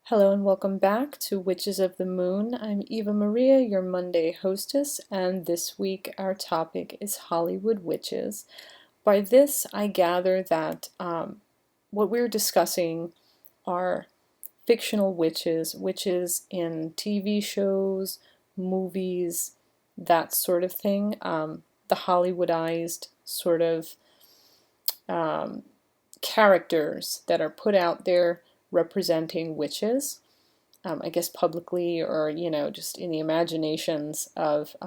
Hello and welcome back to Witches of the Moon. I'm Eva Maria, your Monday hostess, and this week our topic is Hollywood witches. By this, I gather that what we're discussing are fictional witches, witches in TV shows, movies, that sort of thing. The Hollywoodized sort of um, characters that are put out there representing witches. I guess publicly or, just in the imaginations of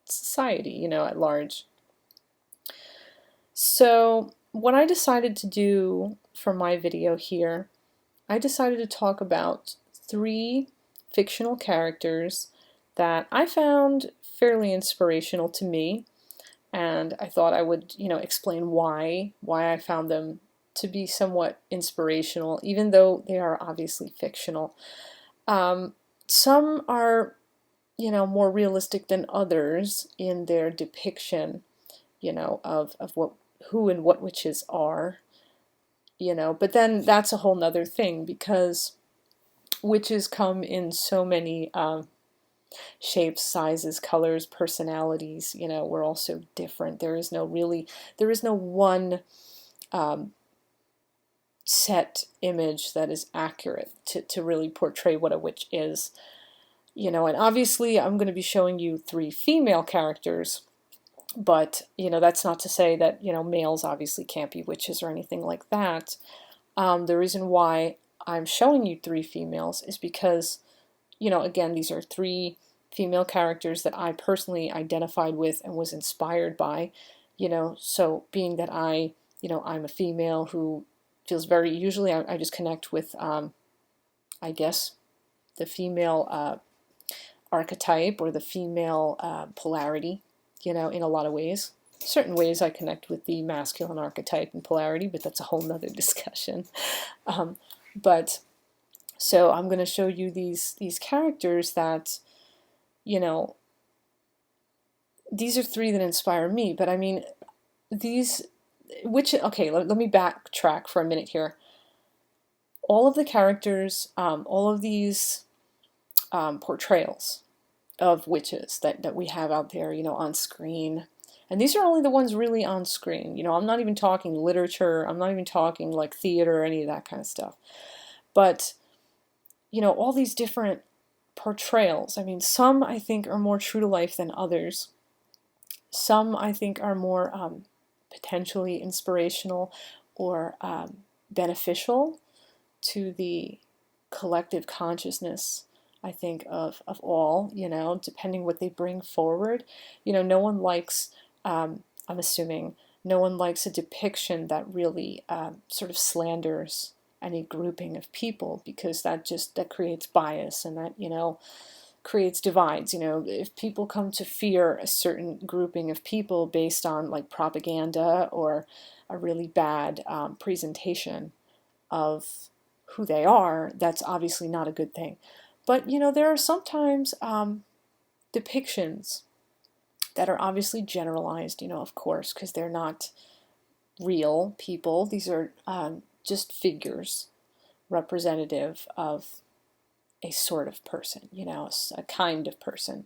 society, at large. So what I decided to do for my video here, I decided to talk about three fictional characters that I found fairly inspirational to me, and I thought I would, explain why I found them to be somewhat inspirational, even though they are obviously fictional. Some are, more realistic than others in their depiction, of who and what witches are, but then that's a whole nother thing because witches come in so many shapes, sizes, colors, personalities. We're all so different. There is no one set image that is accurate to really portray what a witch is. And obviously I'm going to be showing you three female characters, but, that's not to say that, males obviously can't be witches or anything like that. The reason why I'm showing you three females is because, again, these are three female characters that I personally identified with and was inspired by, so being that I'm a female who feels usually I just connect with, I guess, the female archetype or the female polarity, in a lot of ways. Certain ways I connect with the masculine archetype and polarity, but that's a whole nother discussion. But so I'm going to show you these characters that, these are three that inspire me. But I mean, okay, let me backtrack for a minute here. All of the characters, all of these portrayals of witches that we have out there, on screen. And these are only the ones really on screen. I'm not even talking literature. I'm not even talking like theater or any of that kind of stuff. But, all these different portrayals. I mean, some I think are more true to life than others. Some I think are more potentially inspirational or beneficial to the collective consciousness, I think, of all, depending what they bring forward. No one likes, I'm assuming, no one likes a depiction that really sort of slanders any grouping of people, because that creates bias, and that, creates divides. If people come to fear a certain grouping of people based on like propaganda or a really bad presentation of who they are, that's obviously not a good thing. But there are sometimes depictions that are obviously generalized, of course, because they're not real people. These are just figures representative of a sort of person, a kind of person.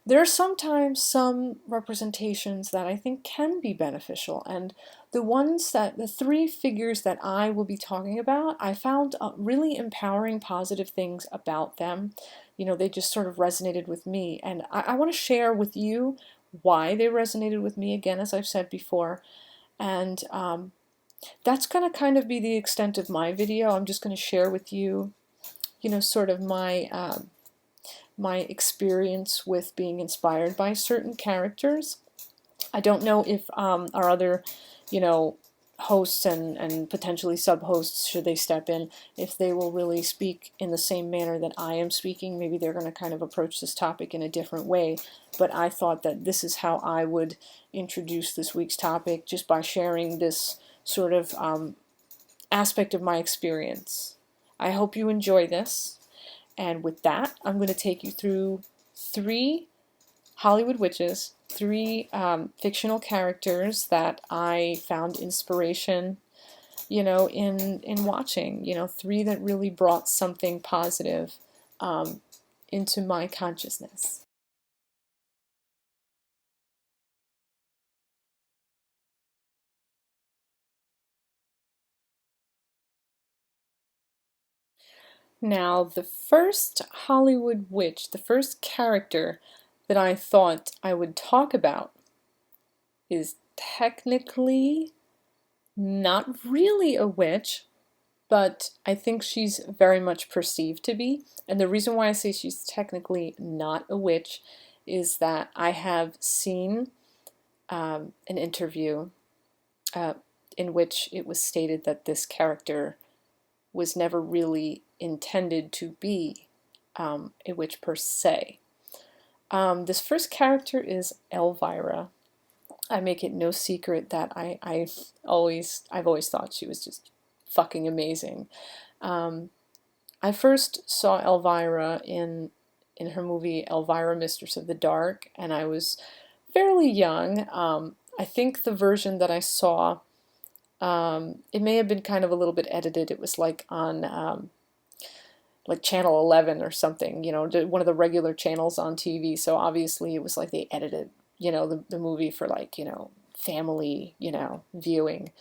There are sometimes some representations that I think can be beneficial, and the three figures that I will be talking about, I found really empowering, positive things about them. They just sort of resonated with me, and I want to share with you why they resonated with me, again, as I've said before. And that's going to kind of be the extent of my video. I'm just going to share with you, sort of my experience with being inspired by certain characters. I don't know if our other, hosts and potentially sub-hosts, should they step in, if they will really speak in the same manner that I am speaking. Maybe they're going to kind of approach this topic in a different way, but I thought that this is how I would introduce this week's topic, just by sharing this sort of aspect of my experience. I hope you enjoy this. And with that, I'm going to take you through three Hollywood witches, three fictional characters that I found inspiration in watching, 3 that really brought something positive into my consciousness. Now, the first Hollywood witch, the first character that I thought I would talk about is technically not really a witch, but I think she's very much perceived to be. And the reason why I say she's technically not a witch is that I have seen an interview uh, in which it was stated that this character was never really intended to be a witch per se. This first character is Elvira. I make it no secret that I've always thought she was just fucking amazing. I first saw Elvira in her movie Elvira, Mistress of the Dark, and I was fairly young. I think the version that I saw, it may have been kind of a little bit edited. It was like on like channel 11 or something, one of the regular channels on TV. So obviously it was like they edited, the movie for like, family, viewing.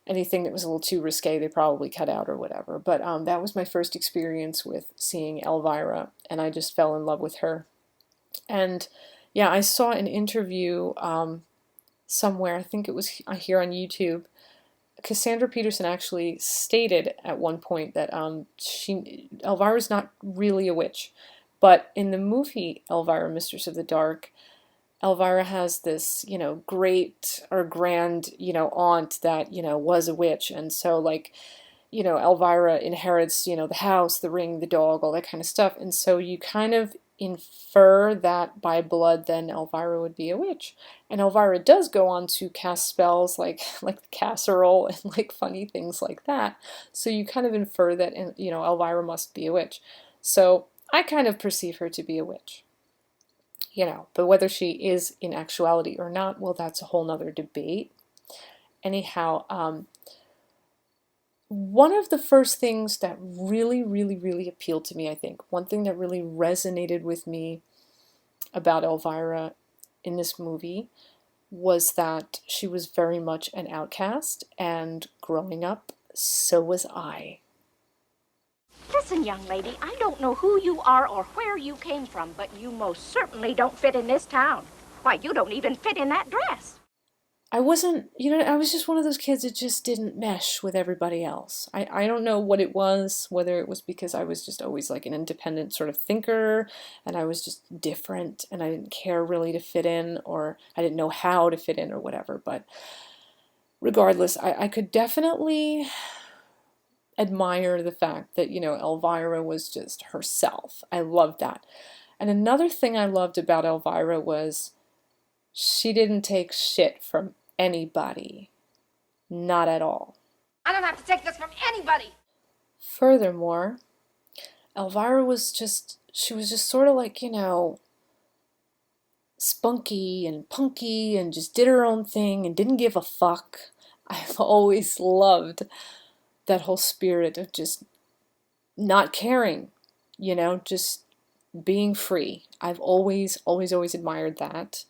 Anything that was a little too risque, they probably cut out or whatever. But that was my first experience with seeing Elvira, and I just fell in love with her. And yeah, I saw an interview somewhere, I think it was here on YouTube. Cassandra Peterson actually stated at one point that Elvira's not really a witch, but in the movie Elvira, Mistress of the Dark, Elvira has this, great or grand, aunt that, was a witch. And so, like, Elvira inherits, the house, the ring, the dog, all that kind of stuff. And so you kind of infer that by blood, then Elvira would be a witch. And Elvira does go on to cast spells like the casserole and like funny things like that. So you kind of infer that, Elvira must be a witch. So I kind of perceive her to be a witch. But whether she is in actuality or not, well, that's a whole nother debate. Anyhow, one of the first things that really, really, really appealed to me, I think, one thing that really resonated with me about Elvira in this movie was that she was very much an outcast, and growing up, so was I. Listen, young lady, I don't know who you are or where you came from, but you most certainly don't fit in this town. Why, you don't even fit in that dress. I wasn't, I was just one of those kids that just didn't mesh with everybody else. I don't know what it was, whether it was because I was just always like an independent sort of thinker and I was just different and I didn't care really to fit in, or I didn't know how to fit in or whatever. But regardless, I could definitely admire the fact that, Elvira was just herself. I loved that. And another thing I loved about Elvira was she didn't take shit from anybody. Not at all. I don't have to take this from anybody. Furthermore, Elvira she was just sort of like, spunky and punky and just did her own thing and didn't give a fuck. I've always loved that whole spirit of just not caring, just being free. I've always, always, always admired that.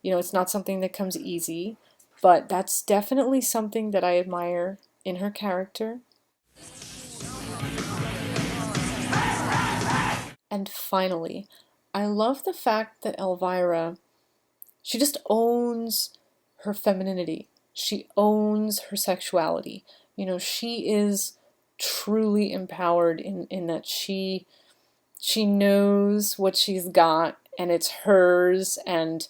It's not something that comes easy, but that's definitely something that I admire in her character. And finally, I love the fact that Elvira, she just owns her femininity. She owns her sexuality. She is truly empowered in that she knows what she's got and it's hers, and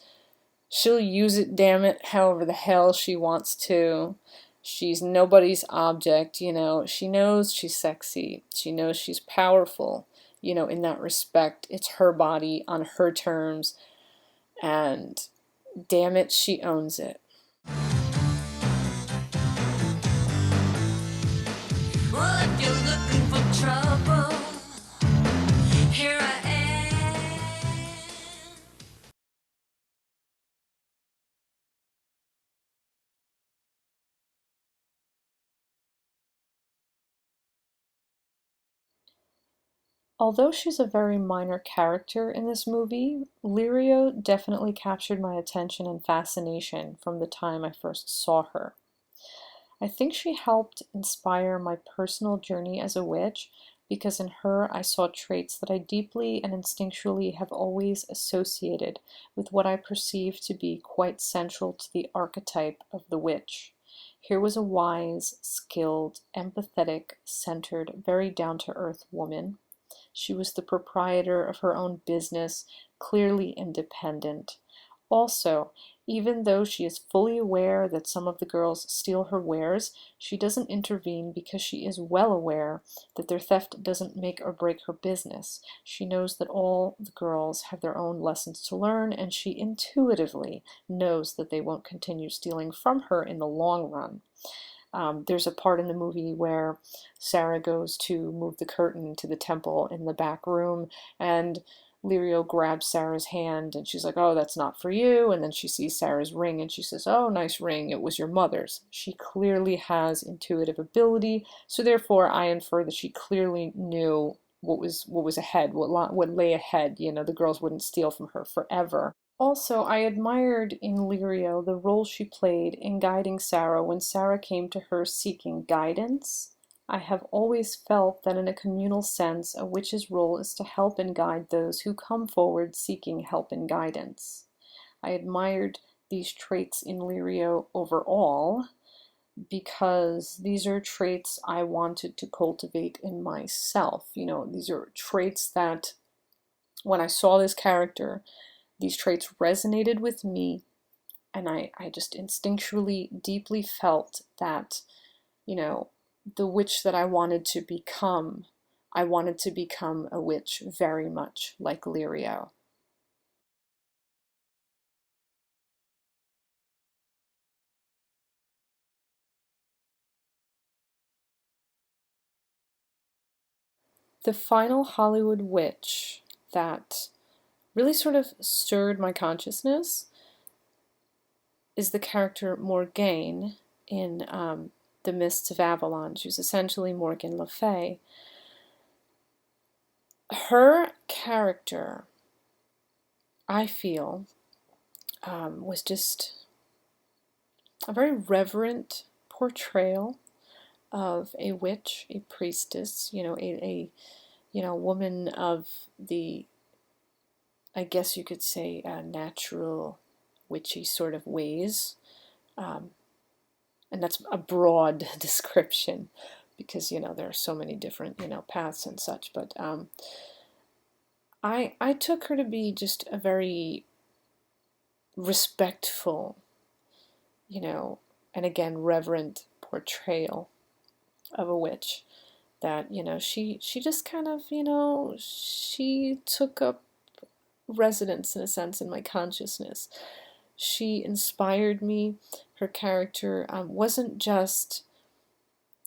she'll use it, damn it, however the hell she wants to. She's nobody's object, She knows she's sexy. She knows she's powerful, in that respect. It's her body on her terms, and damn it, she owns it. Well, if you're looking for trouble, here I Although she's a very minor character in this movie, Lirio definitely captured my attention and fascination from the time I first saw her. I think she helped inspire my personal journey as a witch because in her I saw traits that I deeply and instinctually have always associated with what I perceive to be quite central to the archetype of the witch. Here was a wise, skilled, empathetic, centered, very down to earth woman. She was the proprietor of her own business, clearly independent. Also, even though she is fully aware that some of the girls steal her wares, she doesn't intervene because she is well aware that their theft doesn't make or break her business. She knows that all the girls have their own lessons to learn, and she intuitively knows that they won't continue stealing from her in the long run. There's a part in the movie where Sarah goes to move the curtain to the temple in the back room, and Lirio grabs Sarah's hand and she's like, "Oh, that's not for you." And then she sees Sarah's ring and she says, "Oh, nice ring. It was your mother's." She clearly has intuitive ability, so therefore I infer that she clearly knew what was ahead, what lay ahead. The girls wouldn't steal from her forever. Also, I admired in Lirio the role she played in guiding Sarah when Sarah came to her seeking guidance. I have always felt that in a communal sense, a witch's role is to help and guide those who come forward seeking help and guidance. I admired these traits in Lirio overall because these are traits I wanted to cultivate in myself. These are traits that when I saw this character, these traits resonated with me, and I just instinctually deeply felt that, you know, the witch that I wanted to become a witch very much like Lirio. The final Hollywood witch that really sort of stirred my consciousness is the character Morgaine in The Mists of Avalon. She's essentially Morgan Le Fay. Her character, I feel, was just a very reverent portrayal of a witch, a priestess, a woman of the, I guess you could say, natural witchy sort of ways. Um, and that's a broad description because, there are so many different, paths and such. But I took her to be just a very respectful, you know, and again, reverent portrayal of a witch that, she just kind of, she took up residence in a sense in my consciousness. She inspired me. Her character wasn't just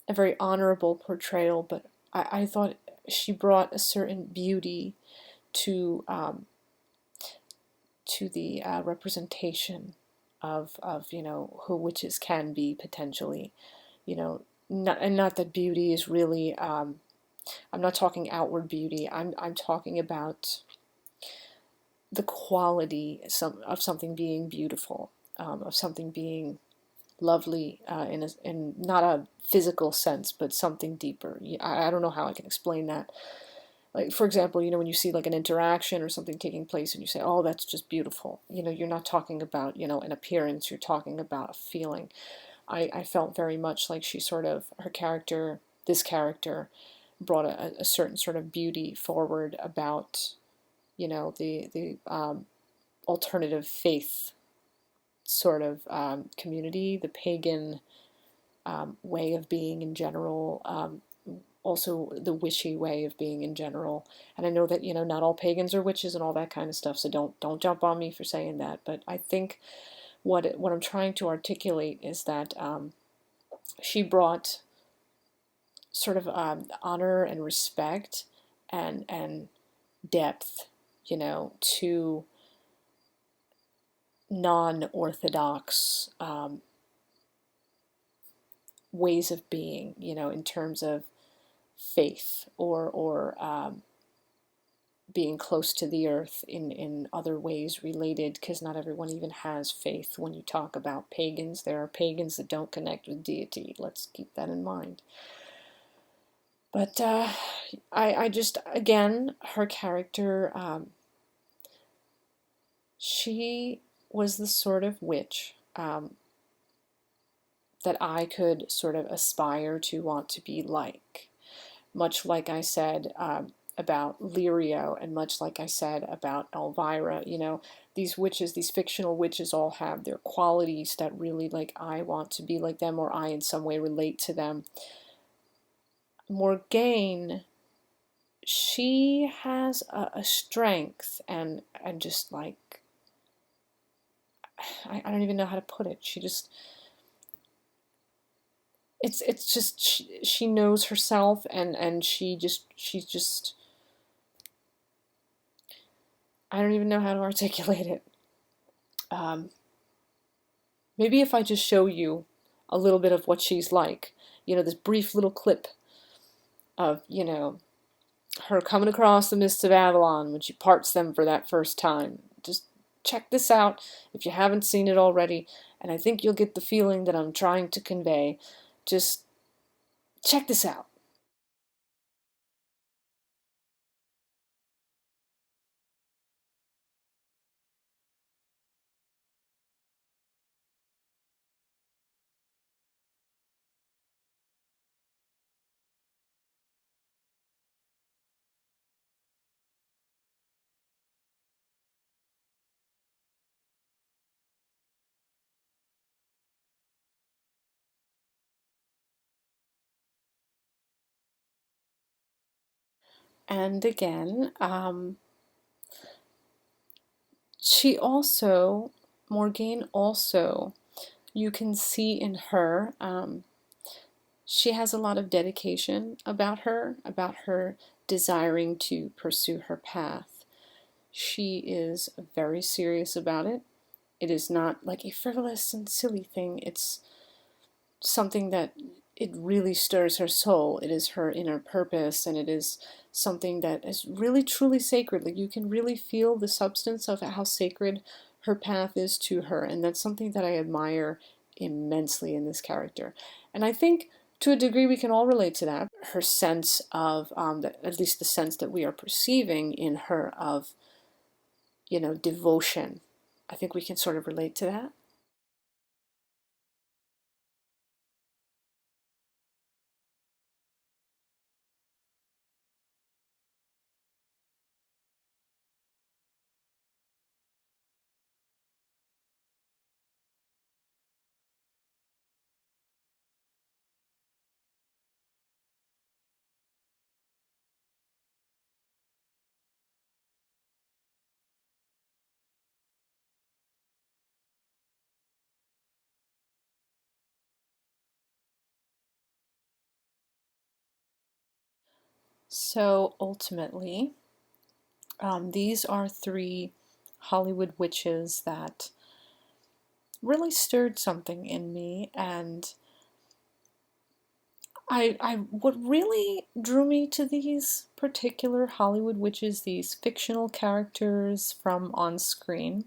a very honorable portrayal, but I thought she brought a certain beauty to the representation of who witches can be potentially. Not that beauty is really. I'm not talking outward beauty. I'm talking about the quality of something being beautiful, of something being lovely in not a physical sense, but something deeper. I don't know how I can explain that. Like, for example, when you see like an interaction or something taking place and you say, "Oh, that's just beautiful." You're not talking about, an appearance, you're talking about a feeling. I felt very much like this character, brought a certain sort of beauty forward about, the alternative faith sort of community, the pagan way of being in general, also the witchy way of being in general. And I know that not all pagans are witches and all that kind of stuff, so don't jump on me for saying that. But I think what I'm trying to articulate is that she brought sort of honor and respect and depth, to non-orthodox ways of being, in terms of faith or being close to the earth in other ways related, because not everyone even has faith. When you talk about pagans, there are pagans that don't connect with deity. Let's keep that in mind. But I just, again, her character, she was the sort of witch that I could sort of aspire to want to be like. Much like I said about Lirio, and much like I said about Elvira, you know, these witches, these fictional witches, all have their qualities that really, like, I want to be like them, or I in some way relate to them. Morgaine, she has a strength and just like, I don't even know how to put it. She just, it's just she knows herself, and she's just, I don't even know how to articulate it. Maybe if I just show you a little bit of what she's like, you know, this brief little clip of, you know, her coming across the mists of Avalon when she parts them for that first time. Just check this out if you haven't seen it already, and I think you'll get the feeling that I'm trying to convey. Just check this out. And again, she also, Morgaine also, you can see in her, she has a lot of dedication about her desiring to pursue her path. She is very serious about it. It is not like a frivolous and silly thing. It's something that it really stirs her soul. It is her inner purpose, and it is something that is really truly sacred. Like, you can really feel the substance of how sacred her path is to her, and that's something that I admire immensely in this character. And I think to a degree we can all relate to that. Her sense of, at least the sense that we are perceiving in her of, you know, devotion. I think we can sort of relate to that. So ultimately, these are three Hollywood witches that really stirred something in me, and what really drew me to these particular Hollywood witches, these fictional characters from on screen,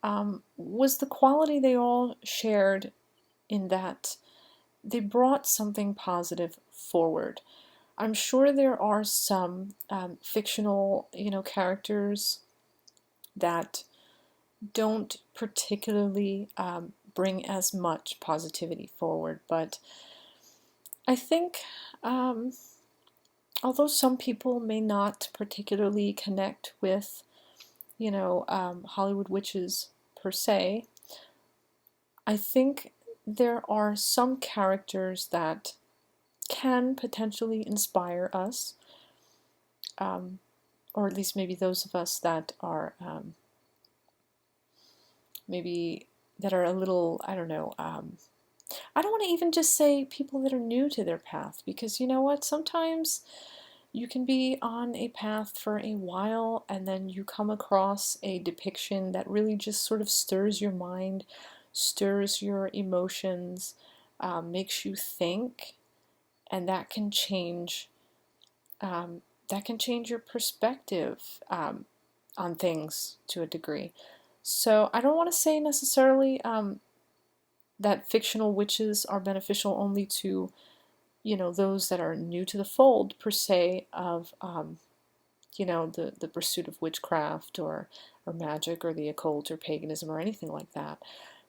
was the quality they all shared in that they brought something positive forward. I'm sure there are some fictional, you know, characters that don't particularly bring as much positivity forward, but I think, um, although some people may not particularly connect with, you know, Hollywood witches per se, I think there are some characters that can potentially inspire us, um, or at least maybe those of us that are maybe that are a little, I don't know, I don't want to even just say people that are new to their path, because you know what? Sometimes you can be on a path for a while and then you come across a depiction that really just sort of stirs your mind, stirs your emotions, makes you think, and that can change that can change your perspective on things to a degree. So I don't want to say necessarily that fictional witches are beneficial only to, those that are new to the fold per se of, the pursuit of witchcraft or magic or the occult or paganism or anything like that.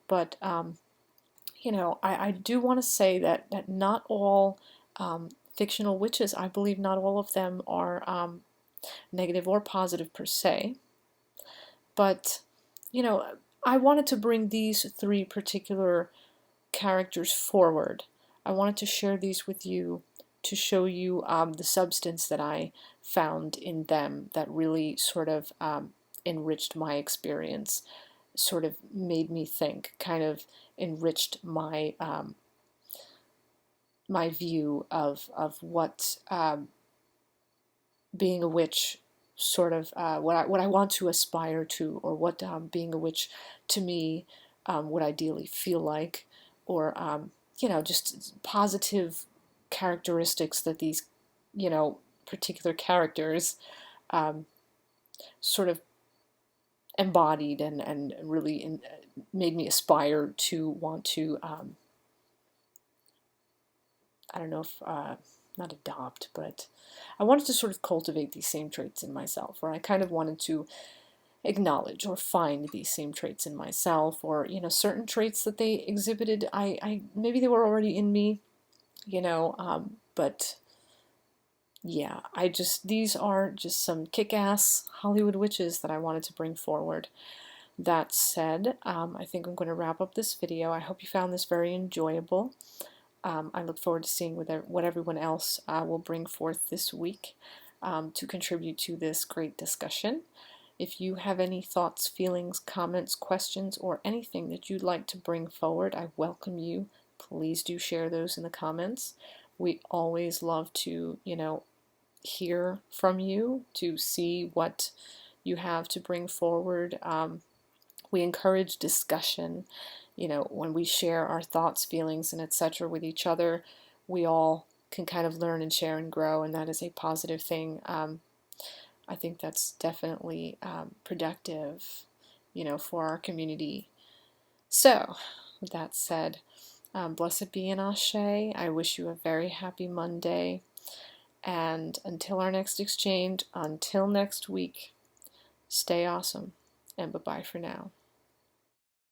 But, I do want to say that not all fictional witches, I believe not all of them are negative or positive per se. But, I wanted to bring these three particular characters forward. I wanted to share these with you to show you the substance that I found in them that really sort of enriched my experience, sort of made me think, kind of enriched my my view of what being a witch sort of what I want to aspire to, or what being a witch to me would ideally feel like, or just positive characteristics that these particular characters sort of embodied and really made me aspire to want to I don't know if not adopt, but I wanted to sort of cultivate these same traits in myself, or I kind of wanted to acknowledge or find these same traits in myself, or certain traits that they exhibited. I maybe they were already in me, but yeah, these are just some kick-ass Hollywood witches that I wanted to bring forward. That said, I think I'm going to wrap up this video. I hope you found this very enjoyable. I look forward to seeing what everyone else will bring forth this week to contribute to this great discussion. If you have any thoughts, feelings, comments, questions, or anything that you'd like to bring forward, I welcome you. Please do share those in the comments. We always love to, hear from you, to see what you have to bring forward. We encourage discussion. When we share our thoughts, feelings, and etc. with each other, we all can kind of learn and share and grow, and that is a positive thing. I think that's definitely productive, for our community. So, with that said, blessed be in Ashe. I wish you a very happy Monday. And until our next exchange, until next week, stay awesome, and bye-bye for now.